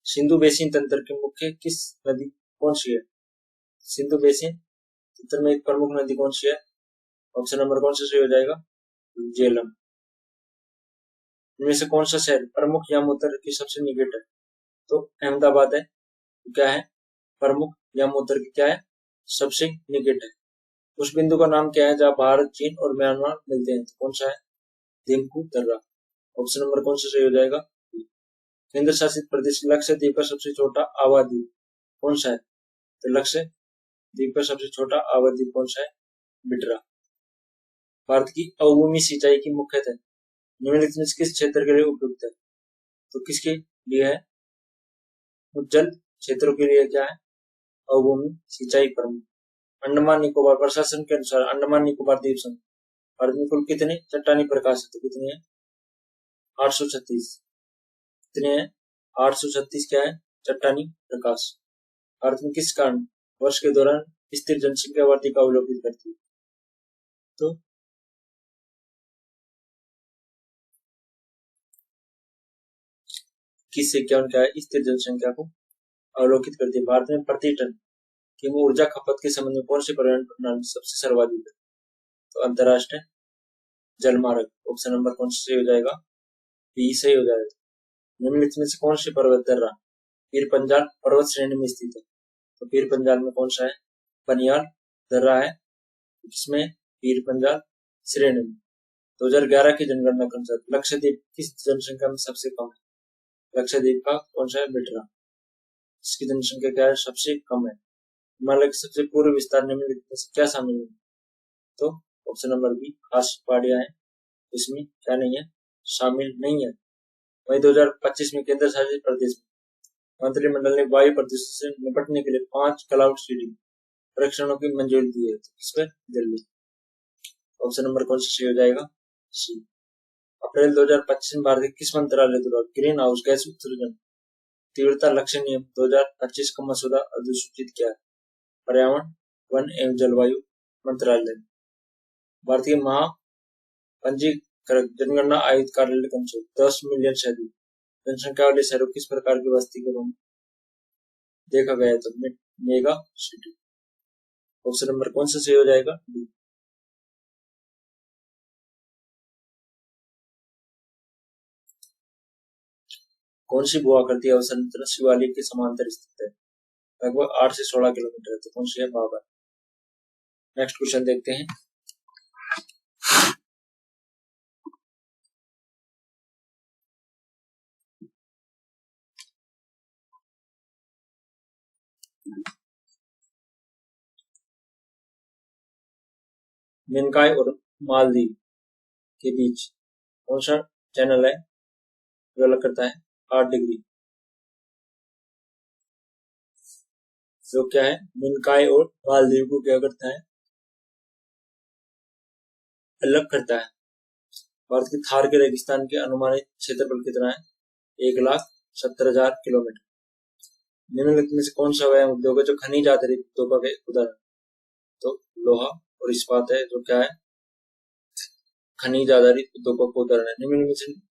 सिंधु बेसिन तंत्र की मुख्य किस नदी कौन सी है? सिंधु बेसिन तंत्र में एक प्रमुख नदी कौन सी है? ऑप्शन नंबर कौन सा सही हो जाएगा? झेलम। इनमें से कौन सा शहर प्रमुख यमुनोत्तर की सबसे निकट है? तो अहमदाबाद है। क्या है? प्रमुख यमुनोत्तर की क्या है? सबसे निकट है। उस बिंदु का नाम क्या है जहाँ भारत, चीन और म्यांमार मिलते हैं? तो कौन सा है? दिम्पू दर्रा। ऑप्शन नंबर कौन सा सही हो जाएगा? केंद्र शासित प्रदेश लक्षद्वीप का सबसे छोटा आबादी कौन सा है? तो लक्षद्वीप का सबसे छोटा आबादी कौन सा है? बिटरा। भारत की अवभूमि सिंचाई की मुख्यतः निम्नलिखित में से किस क्षेत्र के लिए उपयुक्त है? तो किसके लिए है? उज्जल क्षेत्रों के लिए क्या है? अवभूमि सिंचाई प्रमुख। अंडमान निकोबार प्रशासन के अनुसार अंडमान निकोबार द्वीप समूह भारत में कुल कितने चट्टानी प्रकाश है? तो कितने हैं? 836। कितने हैं? 836 क्या है? चट्टानी प्रकाश। भारत में किस कारण वर्ष के दौरान स्थिर जनसंख्या वृद्धि का अवलोकित करती है? तो किससे क्या क्या है? स्थिर जनसंख्या को अवलोकित करती है। भारत में प्रति टन की ऊर्जा खपत के संबंध में कौन सी परिवहन प्रणाली सबसे सर्वाधिक है? तो अंतरराष्ट्रीय जलमार्ग। ऑप्शन नंबर कौन सा सही हो जाएगा? बी सही हो जाएगा। निम्नलिखित में से कौन सी पर्वत दर्रा पीर पंजाल पर्वत श्रेणी में स्थित है? तो पीर पंजाल में कौन सा है? बनियाल दर्रा है। किसमें? पीर पंजाल श्रेणी में। 2011 की जनगणना के अनुसार लक्षद्वीप किस जनसंख्या में सबसे कम है? लक्षद्वीप का कौन सा है? बिटरा। इसकी जनसंख्या क्या है? सबसे कम है। हिमालय के सबसे पूर्व विस्तार निम्नलिखित में से क्या शामिल है? तो ऑप्शन नंबर बी खास पहाड़ियां हैं। इसमें क्या नहीं है? शामिल नहीं है। वही 2025 में केंद्र शासित प्रदेश में मंत्रिमंडल ने वायु प्रदूषण से निपटने के लिए 5 क्लाउड सीडिंग परीक्षणों की मंजूरी दी है। इस पर दिल्ली। ऑप्शन नंबर कौन सा सही हो जाएगा? सी। अप्रैल 2025 में भारत के किस मंत्रालय द्वारा ग्रीन हाउस गैस उत्सर्जन तीव्रता लक्ष्य नियम 2025 का मसौदा अधिसूचित किया है? पर्यावरण वन एवं जलवायु मंत्रालय। भारतीय महापंजीकृत जनगणना आयुक्त कार्यालय के अनुसार 10 मिलियन से अधिक जनसंख्या वाले शहरों किस प्रकार की बस्ती के रूप में देखा गया है? तो मेगा सिटी। ऑप्शन नंबर कौन सा सही हो जाएगा? डी। कौन सी भू-आकृति अवसंरचना शिवालिक के समांतर स्थित है? लगभग 8 से 16 किलोमीटर है। तो कौन सी है? बाबर। नेक्स्ट क्वेश्चन देखते हैं। मिनकाय और मालदीव के बीच कौन सा चैनल है जो अलग करता है? 8 डिग्री। जो क्या है? मिनकाय और मालदीव को क्या करता है? अलग करता है। भारत के थार के रेगिस्तान के अनुमानित क्षेत्रफल कितना है? 1,70,000 किलोमीटर। निम्नलिखित में से कौन सा वह उद्योग है जो खनिज आधारित उद्योगों के उदाहरण? तो लोहा और इस्पात है। जो क्या है? खनिज आधारित उद्योगों को उदाहरण है। निम्नलिखित में से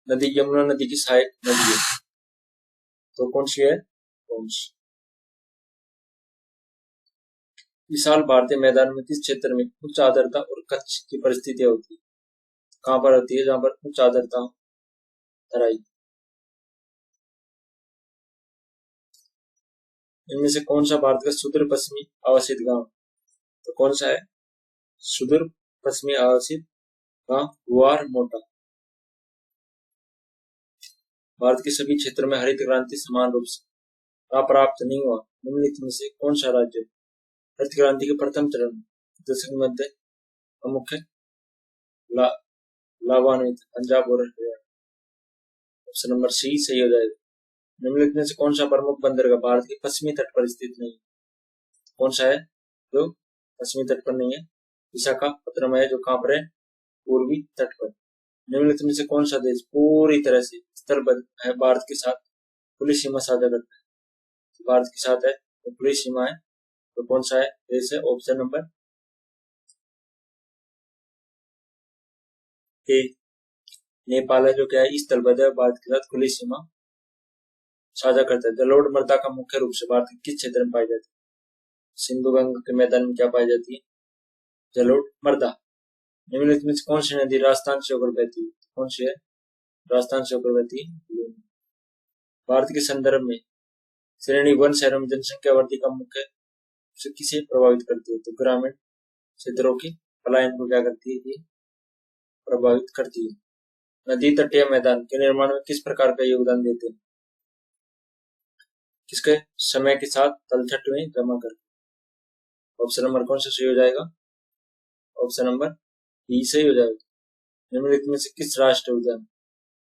नदी यमुना नदी की सहायक नदी है। तो कौन सी है? कौन सी? विशाल भारतीय मैदान में किस क्षेत्र में उच्च आर्द्रता और कच्छ की परिस्थितियां होती है? कहां पर होती है? जहां पर उच्च आर्द्रता हो। तराई। इनमें से कौन सा भारत का सुदूर पश्चिमी आवासित गांव? तो कौन सा है? सुदूर पश्चिमी आवासित गांव गुआर मोटा। भारत के सभी क्षेत्रों में हरित क्रांति समान रूप से प्राप्त नहीं हुआ। निम्नलिखित में से कौन सा राज्य हरित क्रांति के प्रथम चरण दशक मध्य मुख्य लाभान्वित? पंजाब और हरियाणा। ऑप्शन नंबर सी सही हो जाएगा। निम्नलिखित में से कौन सा प्रमुख बंदरगाह भारत के पश्चिमी तट पर स्थित नहीं? कौन सा है जो पश्चिमी तट पर नहीं है? विशाखापत्तनम है। जो कहां पर है? पूर्वी तट पर। निम्नलिखित में से कौन सा देश पूरी तरह से स्थलबद्ध है भारत के साथ खुली सीमा साझा करता है? भारत के साथ है तो खुली सीमा है। तो कौन सा है देश है? ऑप्शन नंबर ए नेपाल है। जो क्या है? स्थलबद्ध है, भारत के साथ खुली सीमा साझा करता है। जलोढ़ मृदा का मुख्य रूप से भारत के किस क्षेत्र में पाई जाती है? सिंधु गंगा के मैदान में क्या पाई जाती है? जलोढ़ मृदा। निम्नलिखित में से कौन सी नदी राजस्थान से होकर बहती है? कौन सी है? राजस्थान से होकर बहती है। भारत के संदर्भ में श्रेणी वन शहरों में जनसंख्या वृद्धि का मुख्य से किसे प्रभावित करती है? तो ग्रामीण क्षेत्रों के पलायन को क्या करती है? ये प्रभावित करती है। नदी तटीय मैदान के निर्माण में किस प्रकार का योगदान देते हैं? किसके? समय के साथ तलछट में जमा करके। ऑप्शन नंबर कौन सा सही हो जाएगा? ऑप्शन नंबर बी सही हो जाएगा। निम्नलिखित में से किस राष्ट्रीय उद्यान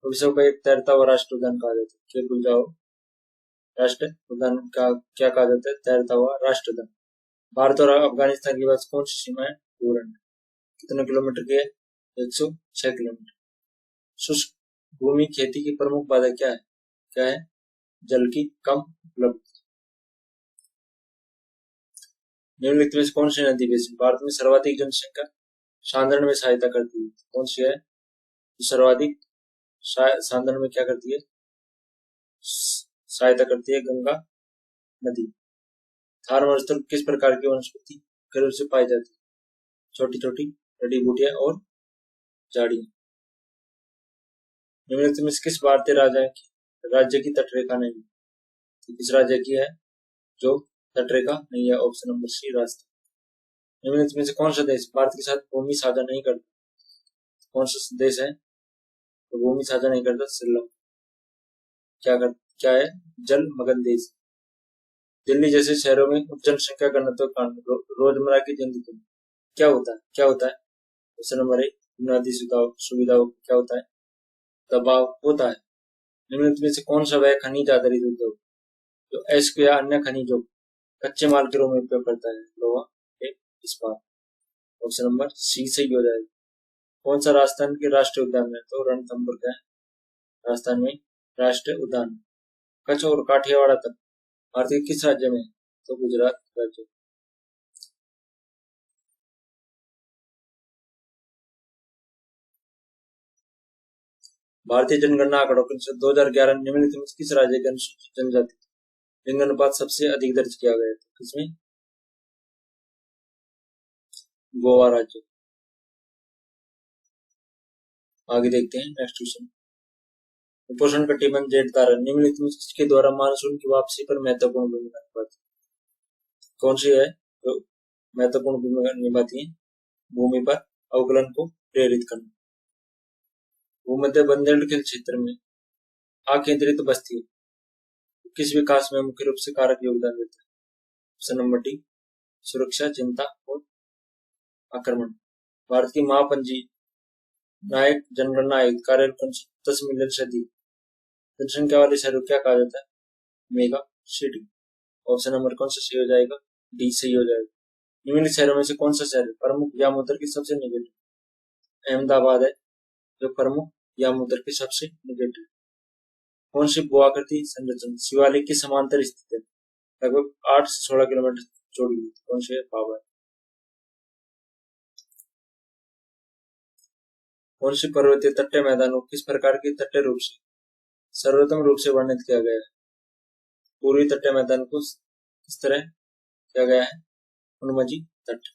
को विश्व का एक तैरता हुआ राष्ट्रीय उद्यान कहा जाता है? केकुल जाओ राष्ट्रीय उद्यान का क्या कहा जाता है? तैरता हुआ राष्ट्रीय उद्यान। भारत और अफगानिस्तान के बीच कौन सी सीमा है? डूरंड। कितने किलोमीटर की है? 106 किलोमीटर। शुष्क भूमि खेती की प्रमुख बाधा क्या है? क्या है? जल की कम उपलब्धता। निम्नलिखित में से कौन सी नदी बेसिन भारत में सर्वाधिक जनसंख्या सांद्रण में सहायता करती है? कौन सी है सर्वाधिक सांद्रण में क्या करती है? सहायता करती है गंगा नदी। थार मरुस्थल किस प्रकार की वनस्पति के रूप से पाई जाती है? छोटी छोटी जड़ी बूटियां और झाड़ियां। निम्नलिखित में से किस भारतीय राज्य की तटरेखा नहीं है? तो किस राज्य की है जो तटरेखा नहीं है? Option number C Rajasthan. निम्नलिखित में से कौन सा देश भारत के साथ भूमि साझा नहीं करता? कौन सा देश है तो भूमि साझा नहीं करता? श्रीलंका। क्या है? जल मगन देश। दिल्ली जैसे शहरों में उच्च जनसंख्या घनत्व के कारण रोजमर्रा की जिंदगी में क्या होता है? ऑप्शन नंबर एक बुनियादी सुविधाओं क्या होता है? दबाव होता है। निम्नलिखित में से कौन सा वह खनिज आधारित उद्योग जो अयस्क या अन्य खनिजों कच्चे माल के रूप में उपयोग करता है? लोहा, इस्पात। ऑप्शन नंबर सी सही हो जाएगा। कौन सा राजस्थान के राष्ट्रीय उद्यान है? तो रणथंभौर का है राजस्थान में राष्ट्रीय उद्यान। कच्छ और काठियावाड़ तक भारत के किस राज्य में? तो गुजरात राज्य। भारतीय जनगणना आंकड़ों के अनुसार 2011 निम्नलिखित में किस राज्य की अनुसूचित जनजाति लिंग अनुपात सबसे अधिक दर्ज किया गया था? किसमें? गोवा राज्य। आगे देखते हैं नेक्स्ट क्वेश्चन। उपोष्ण कटिबंध जेठ धारा निम्नलिखित में किसके द्वारा मानसून की वापसी पर महत्वपूर्ण भूमिका निभाती है? कौन सी है तो महत्वपूर्ण भूमिका निभाती है? भूमि पर अवकलन को प्रेरित करना। भूमध्य बुंदेलखंड क्षेत्र में अकेंद्रित बस्ती किस विकास में मुख्य रूप से कारक योगदान देता है? ऑप्शन नंबर डी सुरक्षा, चिंता और आक्रमण। भारत की महापंजी नायक जनगणना आयोग कार्यालय 10 मिलियन से अधिक जनसंख्या वाले शहरों क्या कहा जाता है? Mega city. ऑप्शन नंबर कौन सा सही हो जाएगा? डी सही हो जाएगा। निम्नलिखित शहरों में से कौन सा शहर प्रमुख या मुद्र की सबसे निकट? अहमदाबाद है जो प्रमुख या मुद्र की सबसे निकट है। कौन सी भूआकृति संरचना शिवालिक के समांतर स्थित है? लगभग 8 से 16 किलोमीटर चौड़ी है। कौन सी है? पावर। कौन सी पर्वतीय तटीय मैदानों किस प्रकार के तटीय रूप से सर्वोत्तम रूप से वर्णित किया गया है? पूर्वी तटीय मैदान को किस तरह किया गया है? उन्मजी तट।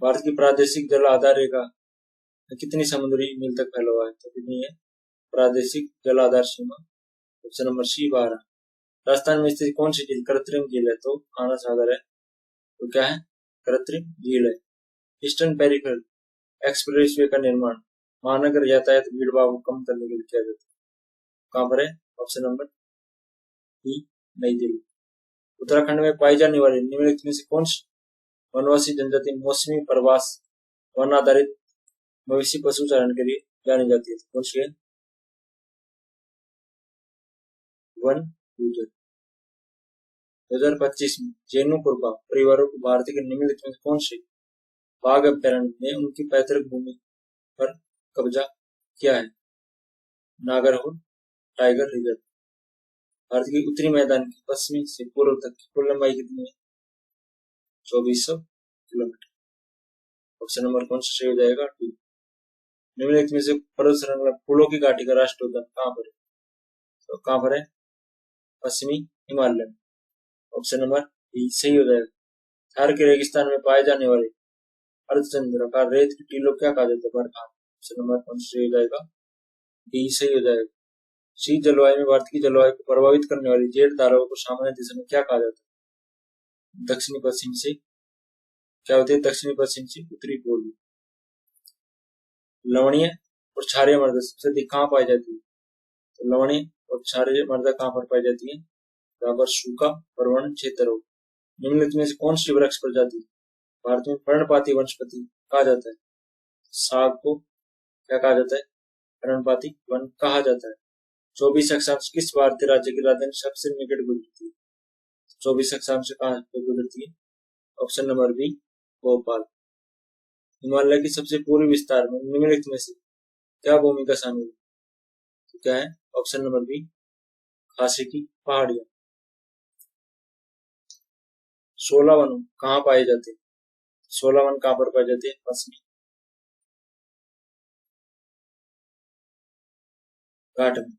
भारत की प्रादेशिक जल आधार रेखा कितनी समुद्री मील तक फैला हुआ है? तो कितनी है प्रादेशिक जल आधार सीमा? Option number C 12। राजस्थान में स्थित कौन सी झील कृत्रिम झील है? तो आना सागर है। तो क्या है? कृत्रिम झील है। ईस्टर्न पेरिफेरल एक्सप्रेसवे का निर्माण महानगर यातायात भीड़ भाड़ को कम करने के लिए किया जाता है। कहां पर है? ऑप्शन नंबर बी नई दिल्ली। उत्तराखंड में पाई जाने वाली निम्नलिखित में से कौन सी वनवासी जनजाति मौसमी प्रवास वन आधारित मवेशी पशु चारण के लिए जानी जाती है? कौन सी है? वन गुजर। 2025 में जेनु कुरबा परिवारों को भारत के निम्नलिखित में कौन से बाघ अभ्यारण्य ने उनकी पैतृक भूमि पर कब्जा किया है? Nagarhole tiger reserve. भारत के उत्तरी मैदान की पश्चिमी से पूर्व तक की कुल लंबाई कितनी है? 2400 किलोमीटर। ऑप्शन नंबर कौन सा सही हो जाएगा? डी। निम्नलिखित में से पर्वत श्रृंखला फूलों की घाटी का राष्ट्रीय उद्यान कहां पर है? तो कहां पर है? पश्चिमी हिमालय। ऑप्शन नंबर बी सही हो जाएगा। थार के रेगिस्तान में पाए जाने वाले अर्धचंद्राकार रेत की टीलों क्या कहा जाता है? बरखार। ऑप्शन नंबर कौन सा सही हो जाएगा? डी सही हो जाएगा। शीत जलवायु में भारत की जलवायु को प्रभावित करने वाली जेठ धाराओं को सामान्य दिशा में क्या कहा जाता है? दक्षिणी पश्चिम से क्या होती है? दक्षिणी पश्चिम से उत्तरी पूर्व। लवणीय और क्षारीय मृदा सबसे अधिक कहाँ पाई जाती है? तो लवणीय और क्षारीय मृदा कहाँ पर पाई जाती है? जहाँ पर सूखा पर्वत क्षेत्र हो। निम्नलिखित में से कौन सी वृक्ष प्रजाति भारत में पर्णपाती वनस्पति कहा जाता है। साग को क्या कहा जाता है? पर्णपाती वन कहा जाता है। 24 अक्षांश किस भारतीय राज्य की राजधानी सबसे निकट गुजरती है? 24 अक्षांश कहाँ पे गुजरती है? Option number B, Bhopal. Himalaya की सबसे पूर्वी विस्तार में निम्नलिखित में से क्या भूमिका शामिल है? तो क्या है? ऑप्शन नंबर बी, खासी की पहाड़ियां। 16 वन कहाँ पाए जाते हैं? 16 वन कहाँ पर पाए जाते हैं? पश्चिमी घाट में।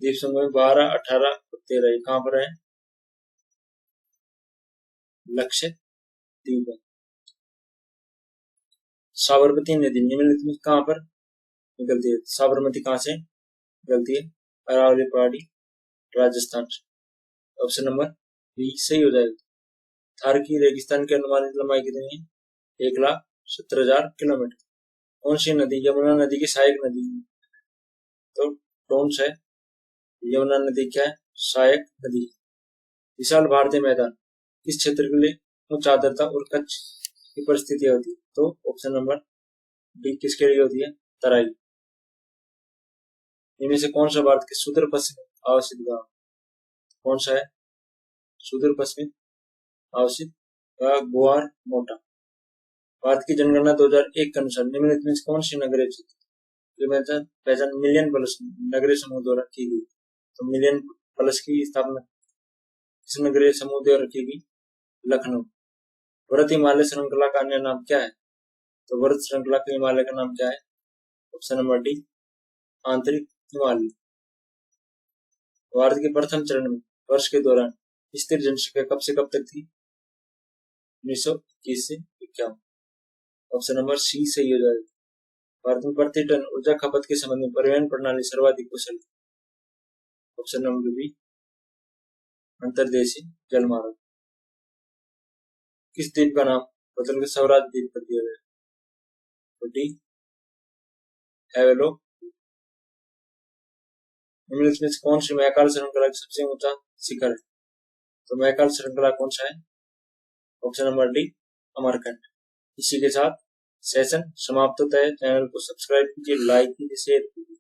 द्वीप समूह में 12, 18 और 13 कहाँ पर है? लक्षद्वीप। साबरमती नदी निम्नलिखित में कहाँ पर निकलती है? साबरमती कहाँ से निकलती है? अरावली पहाड़ी, राजस्थान से। ऑप्शन नंबर बी सही हो जाएगा। थार की रेगिस्तान की अनुमानित लंबाई कितनी है? 1,70,000 किलोमीटर। कौन सी नदी यमुना नदी की सहायक नदी है? तो टोंस है। यमुना नदी क्या है? सहायक नदी। विशाल भारतीय मैदान किस क्षेत्र के लिए उच्च आर्द्रता और कच्छ की परिस्थितियां होती है? तो ऑप्शन नंबर डी किसके लिए होती है? तराई। इनमें से कौन सा भारत के सुदूर पश्चिम अवस्थित गांव? कौन सा है सुदूर पश्चिम अवस्थित? गोवार मोटा। भारत की जनगणना 2001 के अनुसार निम्नलिखित में कौन सी नगरीय क्षेत्र पहचान मिलियन प्लस नगरीय समूह द्वारा की गई? तो मिलियन प्लस की स्थापना किस नगरीय समूह द्वारा की गई? लखनऊ। वृहत हिमालय श्रृंखला का अन्य नाम क्या है? तो वृहत श्रृंखला के हिमालय का नाम क्या है? ऑप्शन नंबर डी, आंतरिक हिमालय। भारत के प्रथम चरण में वर्ष के दौरान स्थिर जनसंख्या कब से कब तक थी? 1921 से 51। ऑप्शन नंबर सी सही हो जाएगा। भारत में प्रति टन ऊर्जा खपत के संबंध में परिवहन प्रणाली सर्वाधिक कुशल। ऑप्शन नंबर बी, अंतर्देशीय जलमार्ग। किस द्वीप का नाम बदलकर स्वराज द्वीप कर दिया गया? तो डी, हैवेलो। निम्नलिखित में कौन सी महाकाल श्रृंखला का सबसे ऊंचा शिखर है? तो महाकाल श्रृंखला कौन सा है? Option number D, Amarkantak. इसी के साथ सेशन समाप्त होता है। चैनल को सब्सक्राइब कीजिए, लाइक कीजिए, शेयर कीजिए।